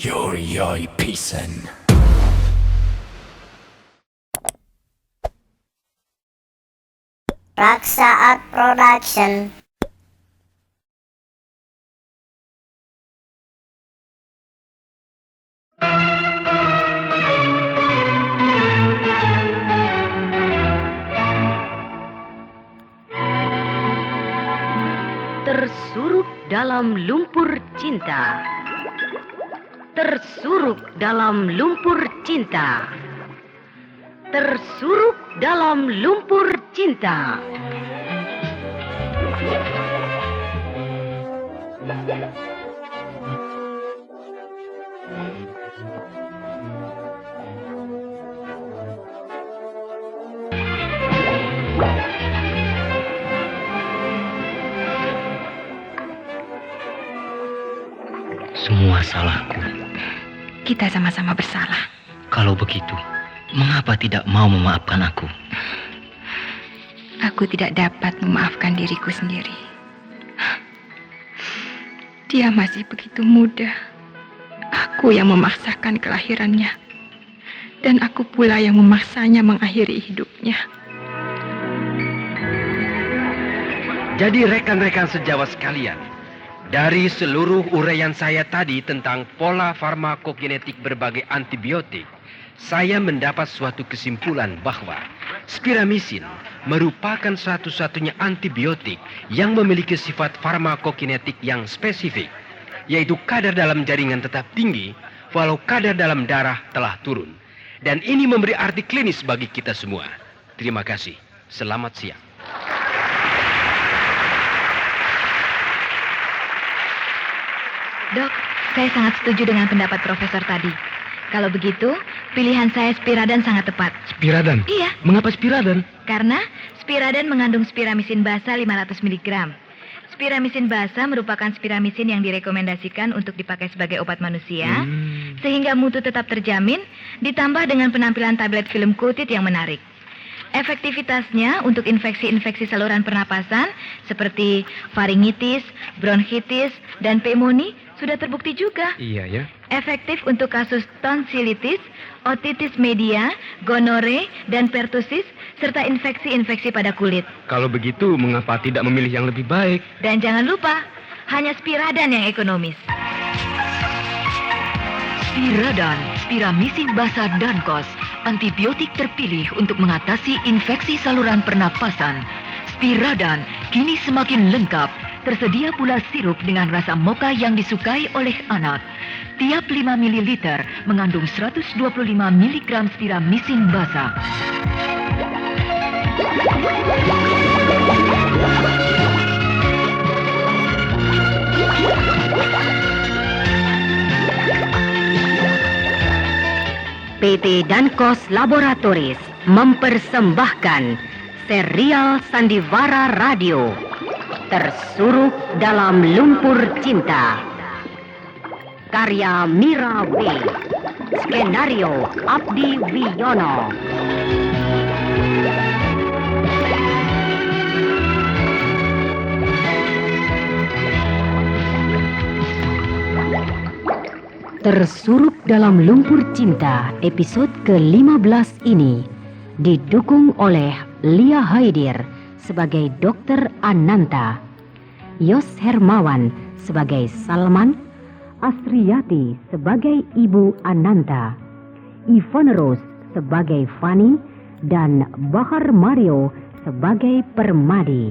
Yori Pisen. Raksa Art Production. Tersuruk dalam lumpur cinta. Tersuruk dalam lumpur cinta. Tersuruk dalam lumpur cinta. Semua salahku. Kita sama-sama bersalah. Kalau begitu, mengapa tidak mau memaafkan aku? Aku tidak dapat memaafkan diriku sendiri. Dia masih begitu muda. Aku yang memaksakan kelahirannya. Dan aku pula yang memaksanya mengakhiri hidupnya. Jadi rekan-rekan sejawat sekalian, dari seluruh uraian saya tadi tentang pola farmakokinetik berbagai antibiotik, saya mendapat suatu kesimpulan bahwa spiramisin merupakan satu-satunya antibiotik yang memiliki sifat farmakokinetik yang spesifik, yaitu kadar dalam jaringan tetap tinggi walau kadar dalam darah telah turun. Dan ini memberi arti klinis bagi kita semua. Terima kasih. Selamat siang. Dok, saya sangat setuju dengan pendapat Profesor tadi. Kalau begitu, pilihan saya Spiradan sangat tepat. Spiradan? Iya. Mengapa Spiradan? Karena Spiradan mengandung spiramisin basa 500 mg. Spiramisin basa merupakan spiramisin yang direkomendasikan untuk dipakai sebagai obat manusia, sehingga mutu tetap terjamin, ditambah dengan penampilan tablet film coated yang menarik. Efektivitasnya untuk infeksi-infeksi saluran pernapasan seperti faringitis, bronkitis, dan pneumonia sudah terbukti juga. Iya ya. Efektif untuk kasus tonsilitis, otitis media, gonore, dan pertusis, serta infeksi-infeksi pada kulit. Kalau begitu, mengapa tidak memilih yang lebih baik? Dan jangan lupa, hanya Spiradan yang ekonomis. Spiradan, spiramisin basa Dankos, antibiotik terpilih untuk mengatasi infeksi saluran pernapasan. Spiradan kini semakin lengkap. Tersedia pula sirup dengan rasa mocha yang disukai oleh anak. Tiap 5 ml mengandung 125 mg spiramisin basa. PT Dankos Laboratories mempersembahkan serial Sandiwara Radio Tersuruk dalam Lumpur Cinta. Karya Mira B. Skenario Abdi Wiono. Tersuruk dalam Lumpur Cinta episode ke-15 ini didukung oleh Lia Haidir sebagai Dr. Ananta, Yos Hermawan sebagai Salman, Asriyati sebagai Ibu Ananta, Ivan Rose sebagai Fani, dan Bahar Mario sebagai Permadi.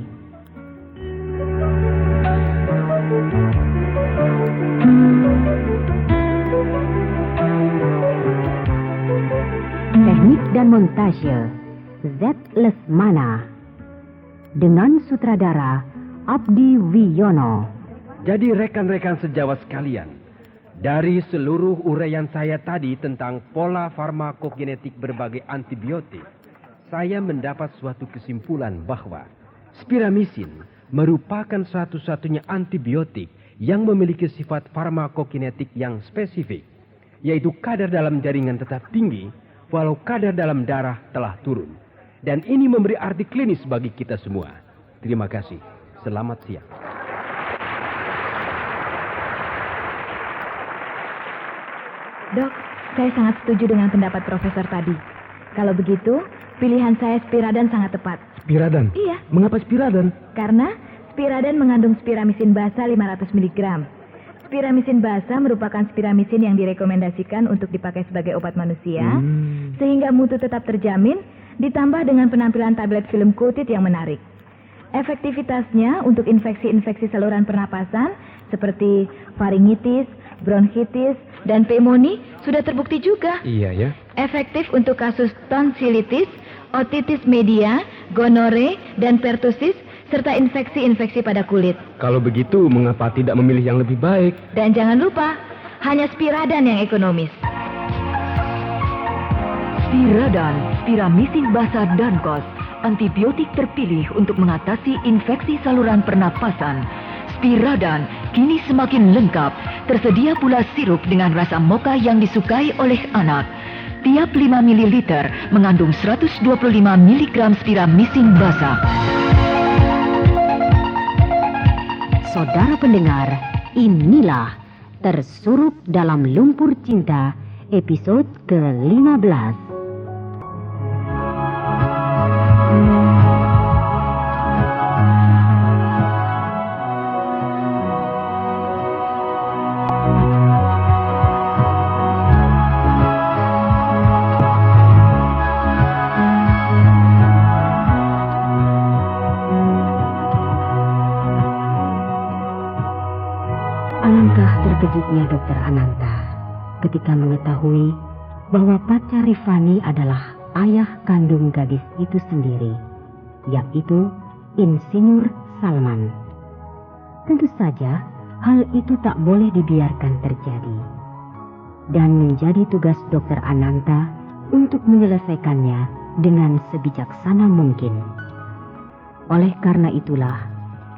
Teknik dan montase Z. Lesmana dengan sutradara Abdi Wiono. Jadi rekan-rekan sejawat sekalian, dari seluruh uraian saya tadi tentang pola farmakokinetik berbagai antibiotik, saya mendapat suatu kesimpulan bahwa spiramisin merupakan satu-satunya antibiotik yang memiliki sifat farmakokinetik yang spesifik, yaitu kadar dalam jaringan tetap tinggi walau kadar dalam darah telah turun. Dan ini memberi arti klinis bagi kita semua. Terima kasih. Selamat siang. Dok, saya sangat setuju dengan pendapat Profesor tadi. Kalau begitu, pilihan saya Spiradan sangat tepat. Spiradan? Iya. Mengapa Spiradan? Karena Spiradan mengandung spiramisin basa 500 mg. Spiramisin basa merupakan spiramisin yang direkomendasikan untuk dipakai sebagai obat manusia, sehingga mutu tetap terjamin, ditambah dengan penampilan tablet film coated yang menarik. Efektivitasnya untuk infeksi-infeksi saluran pernapasan seperti faringitis, bronkitis, dan pneumonia sudah terbukti juga. Iya ya. Efektif untuk kasus tonsilitis, otitis media, gonore, dan pertussis, serta infeksi-infeksi pada kulit. Kalau begitu, mengapa tidak memilih yang lebih baik? Dan jangan lupa, hanya Spiradan yang ekonomis. Spiradan, spiramisin basa Dankos, antibiotik terpilih untuk mengatasi infeksi saluran pernapasan. Spiradan kini semakin lengkap. Tersedia pula sirup dengan rasa mocha yang disukai oleh anak. Tiap 5 ml mengandung 125 mg spiramisin basa. Saudara pendengar, inilah Tersurup dalam Lumpur Cinta, episode ke-15. Alangkah terkejutnya Dokter Ananta ketika mengetahui bahwa pacar Rifani adalah ayah kandung gadis itu sendiri, yaitu Insinyur Salman. Tentu saja hal itu tak boleh dibiarkan terjadi, dan menjadi tugas Dokter Ananta untuk menyelesaikannya dengan sebijaksana mungkin. Oleh karena itulah,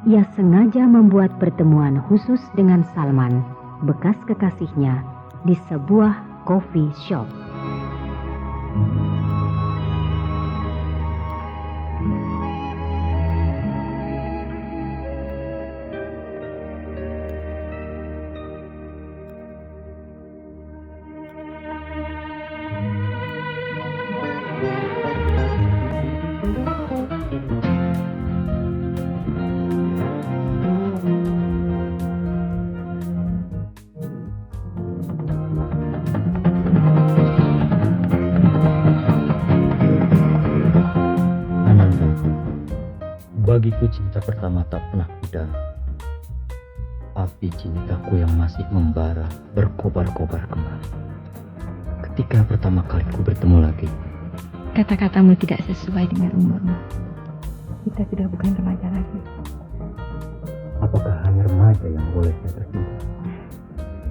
ia sengaja membuat pertemuan khusus dengan Salman, bekas kekasihnya, di sebuah coffee shop. Bagiku cinta pertama tak pernah pudar. Api cintaku yang masih membara berkobar-kobar kembali ketika pertama kali ku bertemu lagi. Kata-katamu tidak sesuai dengan umurmu. Kita sudah bukan remaja lagi. Apakah hanya remaja yang boleh saya tercinta?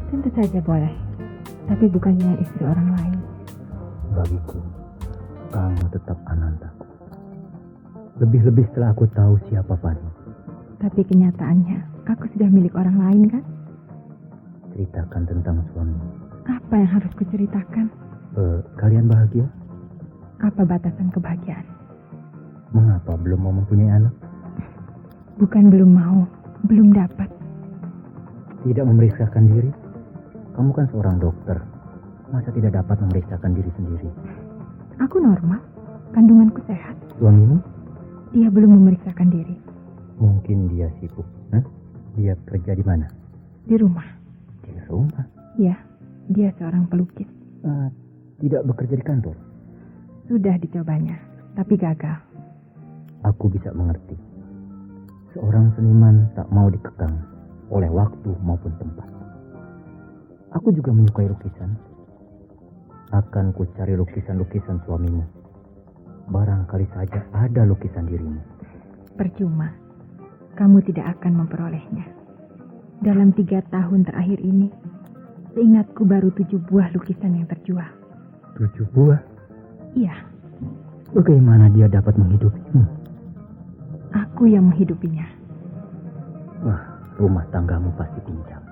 Tentu saja boleh, tapi bukan dengan istri orang lain. Bagiku, kamu tetap Anantaku. Lebih-lebih setelah aku tahu siapa Fani. Tapi kenyataannya, aku sudah milik orang lain kan? Ceritakan tentang suami. Apa yang harus kuceritakan? Kalian bahagia? Apa batasan kebahagiaan? Mengapa belum mau mempunyai anak? Bukan belum mau, belum dapat. Tidak memeriksakan diri? Kamu kan seorang dokter. Masa tidak dapat memeriksakan diri sendiri? Aku normal, kandunganku sehat. Suamimu? Dia belum memeriksakan diri. Mungkin dia sibuk. Dia kerja di mana? Di rumah. Di rumah? Ya, dia seorang pelukis. Tidak bekerja di kantor? Sudah dicobanya, tapi gagal. Aku bisa mengerti. Seorang seniman tak mau dikekang oleh waktu maupun tempat. Aku juga menyukai lukisan. Akan ku cari lukisan-lukisan suamimu. Barangkali saja ada lukisan dirimu. Percuma, kamu tidak akan memperolehnya. Dalam 3 tahun terakhir ini, seingatku baru 7 buah lukisan yang terjual. 7 buah? Iya. Bagaimana dia dapat menghidupimu? Aku yang menghidupinya. Wah, rumah tanggamu pasti pincang.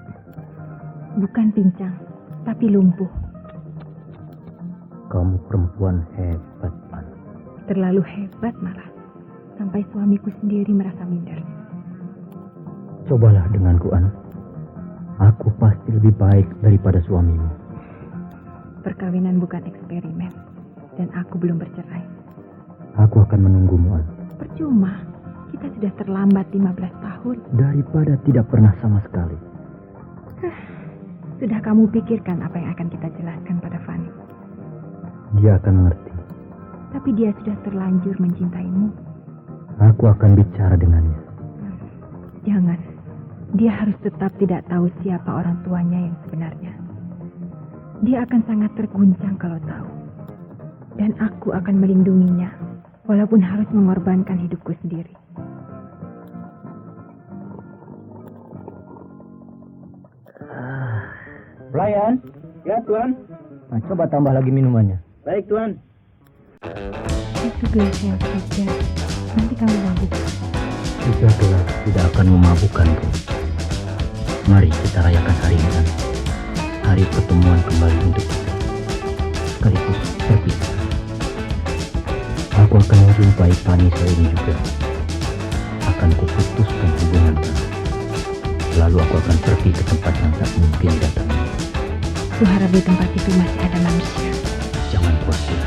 Bukan pincang, tapi lumpuh. Kamu perempuan hebat, Pan. Terlalu hebat malah, sampai suamiku sendiri merasa minder. Cobalah denganku, An. Aku pasti lebih baik daripada suamimu. Perkawinan bukan eksperimen, dan aku belum bercerai. Aku akan menunggumu, An. Percuma, kita sudah terlambat 15 tahun. Daripada tidak pernah sama sekali. Sudah kamu pikirkan apa yang akan kita jelaskan pada Fanny? Dia akan mengerti. Tapi dia sudah terlanjur mencintaimu. Aku akan bicara dengannya. Jangan, dia harus tetap tidak tahu siapa orang tuanya yang sebenarnya. Dia akan sangat terguncang kalau tahu. Dan aku akan melindunginya, walaupun harus mengorbankan hidupku sendiri. Pelayan? Ya, Tuan. Nah, coba tambah lagi minumannya. Baik, Tuan. Itu gelas yang ketiga. Nanti kamu mabuk. 3 gelas tidak akan memabukkan, Bro. Mari kita rayakan hari ini, An. Hari pertemuan kembali untuk kita. Sekaligus berpisah. Aku akan menjumpai Fanny sore ini juga. Akan kuputuskan hubungan kami. Lalu aku akan pergi ke tempat yang tak mungkin datangi. Kuharap di tempat itu masih ada manusia. Jangan khawatir.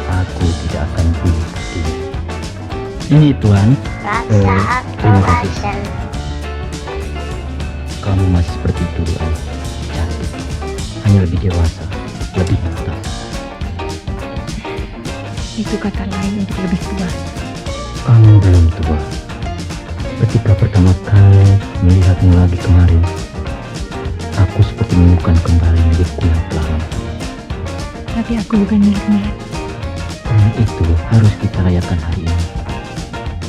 Aku tidak akan bunuh diri. Ini, Tuan. Rasa Terima kasih. production. Kamu masih seperti dulu, An. Cantik. Hanya lebih dewasa, lebih matas. Itu kata lain untuk lebih tua. Kamu belum tua. Ketika pertama kali melihatmu lagi kemarin, aku seperti menemukan kembali milikku yang telah lama. Tapi aku bukan miliknya. Karena itu harus kita rayakan hari ini.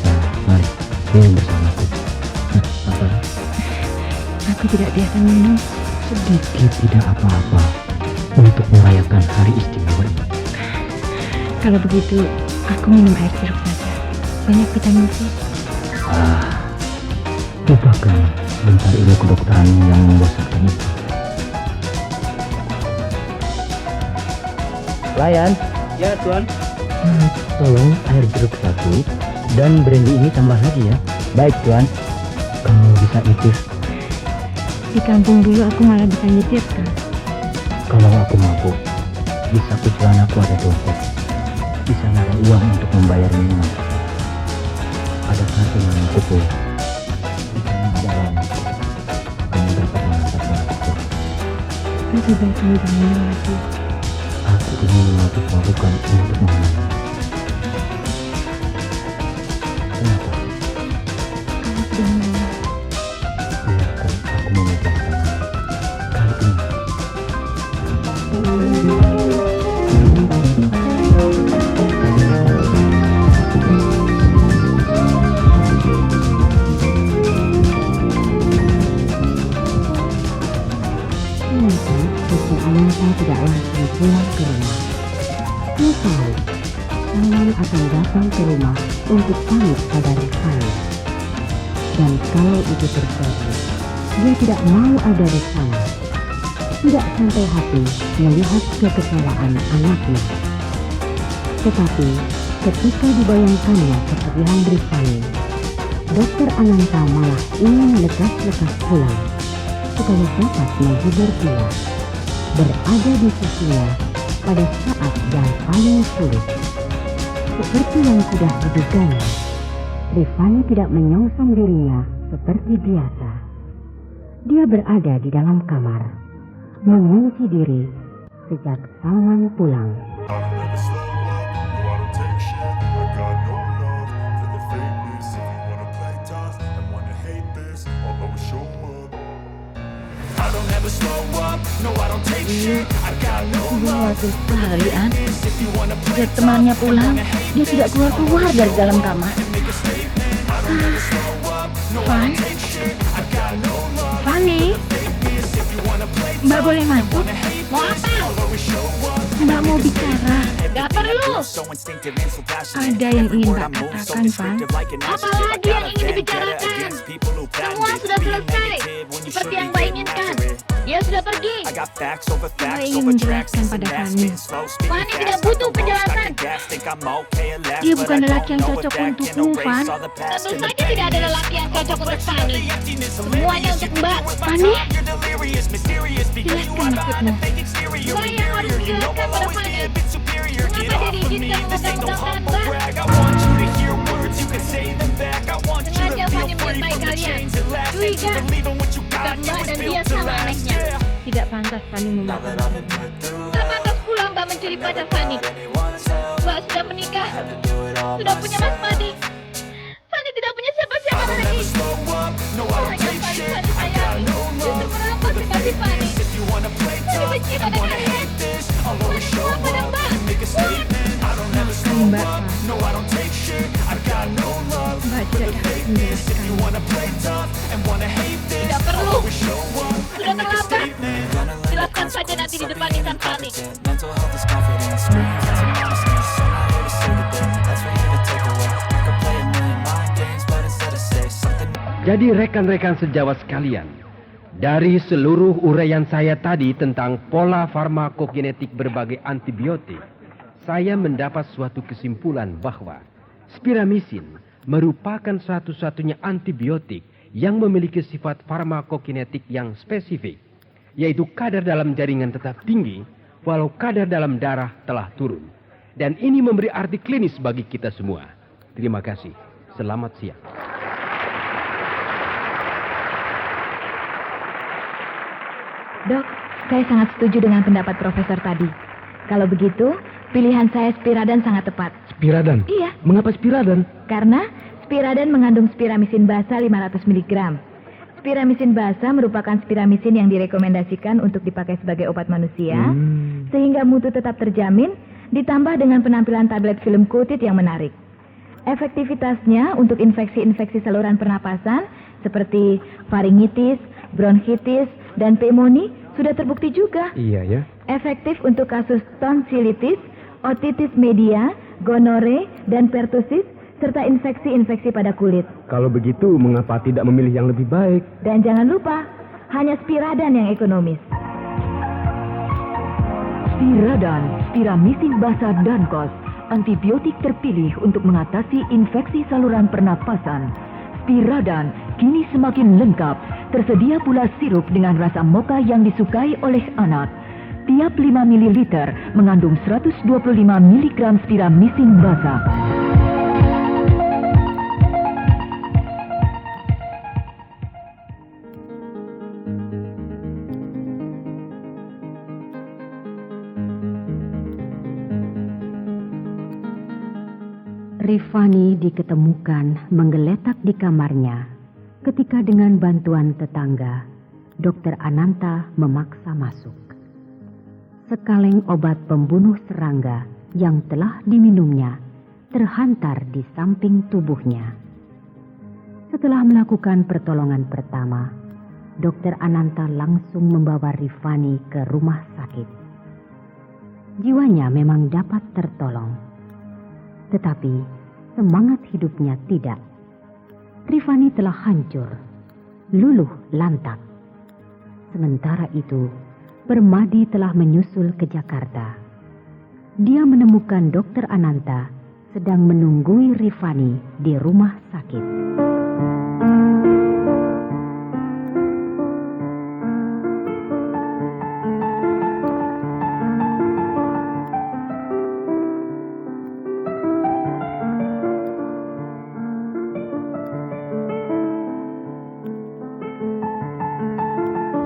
Nah, mari minum bersamaku. Apa? Aku tidak biasa minum. Sedikit tidak apa-apa untuk merayakan hari istimewa ini. Kalau begitu, aku minum air jeruk saja. Banyak vitamin C. Lupakan bentar ilmu kedokteran yang membosankan itu. Pelayan. Ya, Tuan. Tolong air jeruk 1 dan brandy ini tambah lagi ya. Baik, Tuan. Kamu bisa nyetir. Di kampung dulu aku malah bisa nyetir kan. Kalau aku mabuk, di saku celanaku ada dompet. Di sana ada uang untuk membayar minuman. Ada kartu yang aku punya. Di sana ada uang. Kamu dapat mengantar aku. Lebih baik kamu jangan minum lagi. Aku ingin memutuskan bukan untuk mengenal. Kenapa? Kamu sudah minum. Biarkan aku memegang tangan. Kali ini. Dokter Ananta tidak langsung pulang ke rumah. Dia tahu Salman akan datang ke rumah untuk pamit pada Rifani. Dan kalau itu terjadi, dia tidak mau ada di sana. Tidak sampai hati melihat kekecewaan anaknya. Tetapi ketika dibayangkannya kesedihan Rifani, Dokter Ananta malah ingin lekas-lekas pulang supaya dapat menghibur dia, berada di sisinya pada saat yang paling sulit. Seperti yang sudah diduganya, Rifani tidak menyongsong dirinya seperti biasa. Dia berada di dalam kamar, mengunci diri sejak Salman pulang. Waduh, kalian. Setiap temannya pulang, dia tidak keluar-keluar dari dalam kamar. Fanny? Mbak boleh masuk? Mau apa? Mbak mau bicara. Gak perlu. Ada yang ingin Mbak katakan, Van. Apalagi yang ingin dibicarakan? Semua sudah selesai, seperti yang Mbak inginkan. Dia sudah pergi. Saya ingin menjelaskan pada Fanny. Fanny tidak butuh penjelasan. Dia bukan lelaki yang cocok untukmu, Van. Tentu saja tidak ada lelaki yang cocok untuk Fanny. Semuanya untuk Mbak. Fanny? Jelaskan maksudmu. Saya harus menjelaskan pada Fanny. Mengapa dia diizinkan memegang-megangkan Mbak? Sengaja Fanny menyertai kalian. Curiga. Bukan Mbak dan dia sama anehnya. Tidak pantas Fanny memakan. Tak pantas pula Mbak mencuri pacar Fanny. Mbak sudah menikah. Sudah punya Mas Madi. Fanny tidak punya siapa-siapa lagi. Hanya Fanny sayangi. Justru merampas kekasih Fanny. Fanny benci pada kalian. Fanny semua pada Mbak. Mbak, Mbak tidak dapat menjelaskan. Tidak perlu. Sudah terlambat. Jelaskan saja nanti di depan Insan Fanny. Jadi rekan-rekan sejawat sekalian, dari seluruh uraian saya tadi tentang pola farmakokinetik berbagai antibiotik, saya mendapat suatu kesimpulan bahwa spiramisin merupakan satu-satunya antibiotik yang memiliki sifat farmakokinetik yang spesifik, yaitu kadar dalam jaringan tetap tinggi walau kadar dalam darah telah turun. Dan ini memberi arti klinis bagi kita semua. Terima kasih. Selamat siang. Dok, saya sangat setuju dengan pendapat Profesor tadi. Kalau begitu, pilihan saya Spiradan sangat tepat. Spiradan? Iya. Mengapa Spiradan? Karena Spiradan mengandung spiramisin basa 500 mg. Spiramisin basa merupakan spiramisin yang direkomendasikan untuk dipakai sebagai obat manusia, sehingga mutu tetap terjamin, ditambah dengan penampilan tablet film coated yang menarik. Efektivitasnya untuk infeksi-infeksi saluran pernapasan seperti faringitis, bronkitis, dan pneumonia sudah terbukti juga. Iya ya. Efektif untuk kasus tonsilitis, otitis media, gonore, dan pertusis, serta infeksi-infeksi pada kulit. Kalau begitu, mengapa tidak memilih yang lebih baik? Dan jangan lupa, hanya Spiradan yang ekonomis. Spiradan, spiramisin basa Dankos, antibiotik terpilih untuk mengatasi infeksi saluran pernapasan. Spiradan kini semakin lengkap. Tersedia pula sirup dengan rasa mocha yang disukai oleh anak. Tiap 5 ml mengandung 125 mg spiramisin basa. Rifani diketemukan menggeletak di kamarnya ketika dengan bantuan tetangga, Dr. Ananta memaksa masuk. Sekaleng obat pembunuh serangga yang telah diminumnya terhantar di samping tubuhnya. Setelah melakukan pertolongan pertama, Dr. Ananta langsung membawa Rifani ke rumah sakit. Jiwanya memang dapat tertolong, tetapi semangat hidupnya tidak. Rifani telah hancur, luluh lantak. Sementara itu, Permadi telah menyusul ke Jakarta. Dia menemukan Dr. Ananta sedang menunggui Rifani di rumah sakit.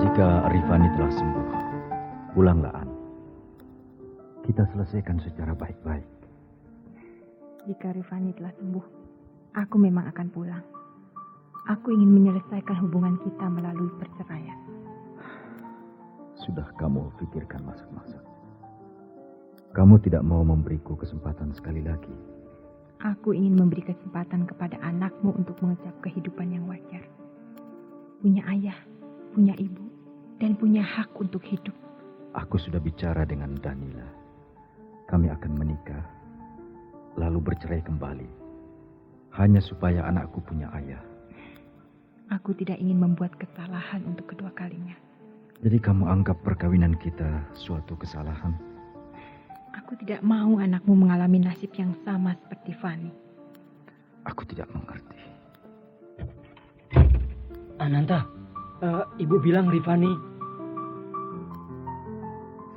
Jika Rifani telah sembuh, pulanglah, An. Kita selesaikan secara baik-baik. Jika Rifani telah sembuh, aku memang akan pulang. Aku ingin menyelesaikan hubungan kita melalui perceraian. Sudah kamu pikirkan masak-masak. Kamu tidak mau memberiku kesempatan sekali lagi. Aku ingin memberi kesempatan kepada anakmu untuk mengecap kehidupan yang wajar. Punya ayah, punya ibu, dan punya hak untuk hidup. Aku sudah bicara dengan Danila. Kami akan menikah, lalu bercerai kembali. Hanya supaya anakku punya ayah. Aku tidak ingin membuat kesalahan untuk kedua kalinya. Jadi kamu anggap perkawinan kita suatu kesalahan? Aku tidak mau anakmu mengalami nasib yang sama seperti Fanny. Aku tidak mengerti. Ananta, ibu bilang Rifani.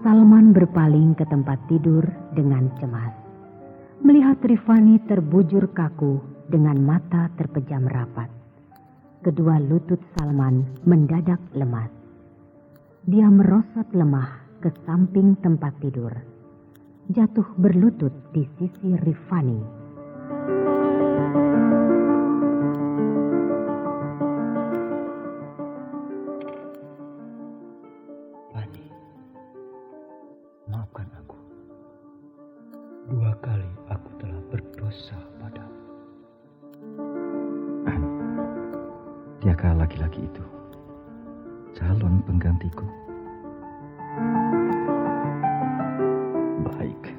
Salman berpaling ke tempat tidur dengan cemas. Melihat Rifani terbujur kaku dengan mata terpejam rapat. Kedua lutut Salman mendadak lemas. Dia merosot lemah ke samping tempat tidur. Jatuh berlutut di sisi Rifani. Fani, maafkan aku. 2 kali aku telah berdosa padamu. Tiakah laki-laki itu calon penggantiku? Baik,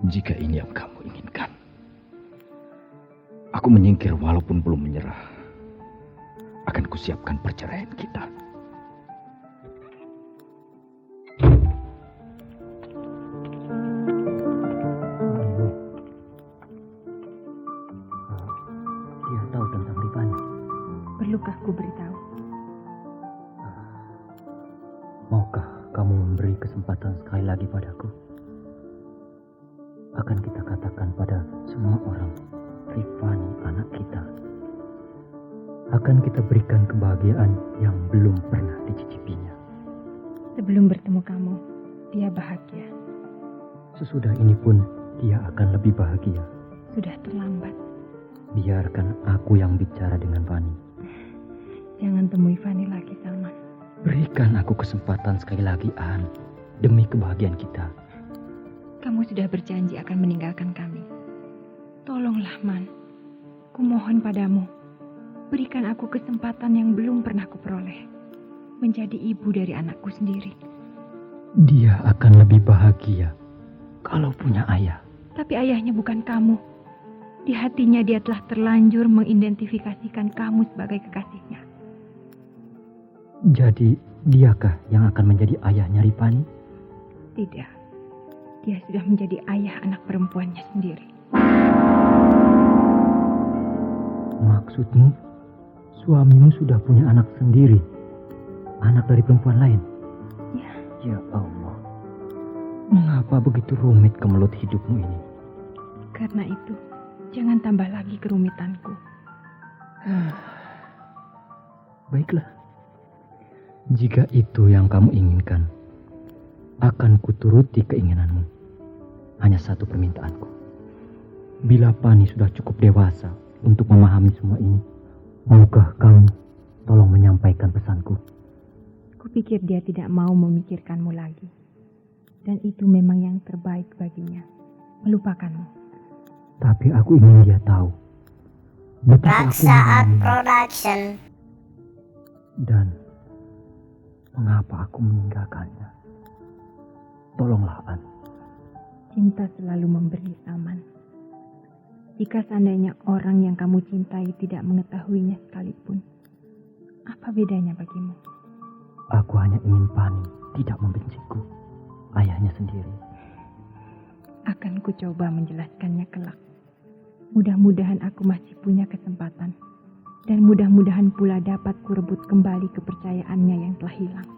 jika ini yang kamu inginkan, aku menyingkir walaupun belum menyerah. Akan kusiapkan perceraian kita. Dia tahu tentang Rifani. Perlukah ku beritahu? Maukah kamu memberi kesempatan sekali lagi padaku? Akan kita katakan pada semua orang, Rifani anak kita. Akan kita berikan kebahagiaan yang belum pernah dicicipinya. Sebelum bertemu kamu, dia bahagia. Sesudah ini pun dia akan lebih bahagia. Sudah terlambat. Biarkan aku yang bicara dengan Fani. Jangan temui Fanny lagi, Salman. Berikan aku kesempatan sekali lagi, An. Demi kebahagiaan kita. Kamu sudah berjanji akan meninggalkan kami. Tolonglah, Man. Kumohon padamu. Berikan aku kesempatan yang belum pernah kuperoleh. Menjadi ibu dari anakku sendiri. Dia akan lebih bahagia kalau punya ayah. Tapi ayahnya bukan kamu. Di hatinya dia telah terlanjur mengidentifikasikan kamu sebagai kekasihnya. Jadi diakah yang akan menjadi ayahnya Rifani? Tidak. Dia sudah menjadi ayah anak perempuannya sendiri. Maksudmu, suamimu sudah punya anak sendiri? Anak dari perempuan lain? Ya. Ya Allah. Mengapa begitu rumit kemelut hidupmu ini? Karena itu, jangan tambah lagi kerumitanku. Baiklah. Jika itu yang kamu inginkan, akan kuturuti keinginanmu. Hanya satu permintaanku. Bila Fani sudah cukup dewasa untuk memahami semua ini, maukah kamu tolong menyampaikan pesanku? Kupikir dia tidak mau memikirkanmu lagi. Dan itu memang yang terbaik baginya. Melupakanmu. Tapi aku ingin dia tahu betapa aku Raksaat menyayanginya. Production. Dan mengapa aku meninggalkannya? Tolonglah, An. Cinta selalu memberi, Salman. Jika seandainya orang yang kamu cintai tidak mengetahuinya sekalipun, apa bedanya bagimu? Aku hanya ingin Fani tidak membenciku, ayahnya sendiri. Akan ku coba menjelaskannya kelak. Mudah-mudahan aku masih punya kesempatan. Dan mudah-mudahan pula dapat kurebut kembali kepercayaannya yang telah hilang.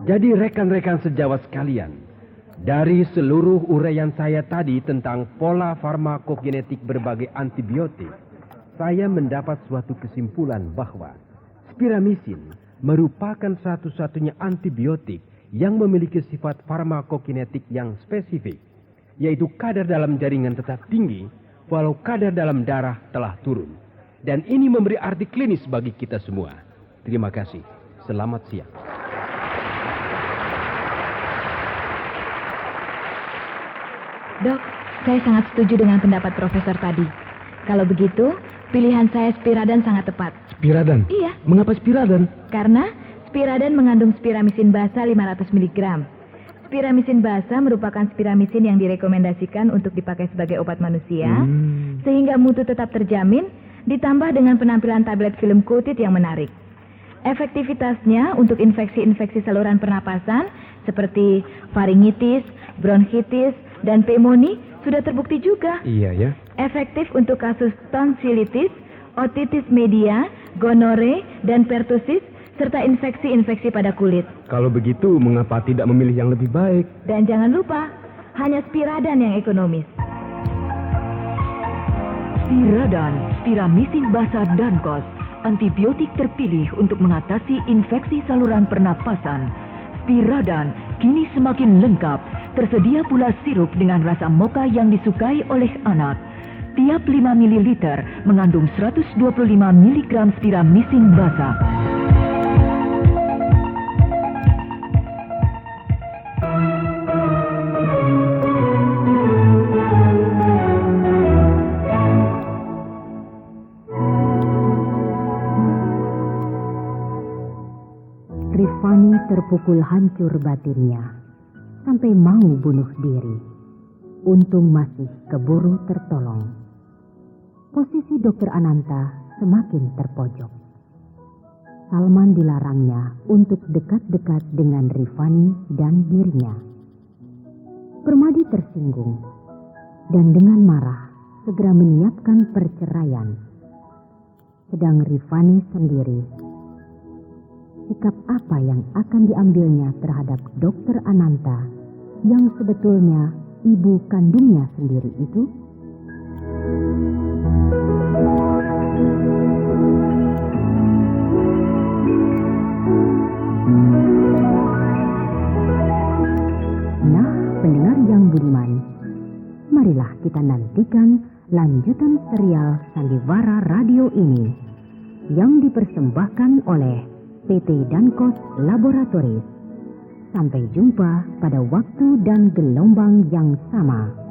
Jadi rekan-rekan sejawat sekalian, dari seluruh uraian saya tadi tentang pola farmakokinetik berbagai antibiotik, saya mendapat suatu kesimpulan bahwa spiramisin merupakan satu-satunya antibiotik yang memiliki sifat farmakokinetik yang spesifik, yaitu kadar dalam jaringan tetap tinggi walau kadar dalam darah telah turun. Dan ini memberi arti klinis bagi kita semua. Terima kasih. Selamat siang. Dok, saya sangat setuju dengan pendapat profesor tadi. Kalau begitu, pilihan saya Spiradan sangat tepat. Spiradan? Iya, Mengapa Spiradan? karena Spiradan mengandung spiramisin basa 500 mg. Spiramisin basa merupakan spiramisin yang direkomendasikan untuk dipakai sebagai obat manusia, sehingga mutu tetap terjamin, ditambah dengan penampilan tablet film coated yang menarik. Efektivitasnya untuk infeksi-infeksi saluran pernapasan seperti faringitis, bronkitis, dan pneumonia sudah terbukti juga. Iya ya. Efektif untuk kasus tonsilitis, otitis media, gonore, dan pertussis, serta infeksi-infeksi pada kulit. Kalau begitu, mengapa tidak memilih yang lebih baik? Dan jangan lupa, hanya Spiradan yang ekonomis. Spiradan, Spiramisin basa Dankos, antibiotik terpilih untuk mengatasi infeksi saluran pernapasan. Spiradan kini semakin lengkap. Tersedia pula sirup dengan rasa mocha yang disukai oleh anak. Tiap 5 ml mengandung 125 mg spiramisin basa. Rifani terpukul hancur batinnya, sampai mau bunuh diri. Untung masih keburu tertolong. Posisi Dokter Ananta semakin terpojok. Salman dilarangnya untuk dekat-dekat dengan Rifani dan dirinya. Permadi tersinggung dan dengan marah segera menyiapkan perceraian. Sedang Rifani sendiri, sikap apa yang akan diambilnya terhadap Dokter Ananta yang sebetulnya ibu kandungnya sendiri itu? Nah, pendengar yang budiman, marilah kita nantikan lanjutan serial Sandiwara Radio ini yang dipersembahkan oleh PT Dankos Laboratories. Sampai jumpa pada waktu dan gelombang yang sama.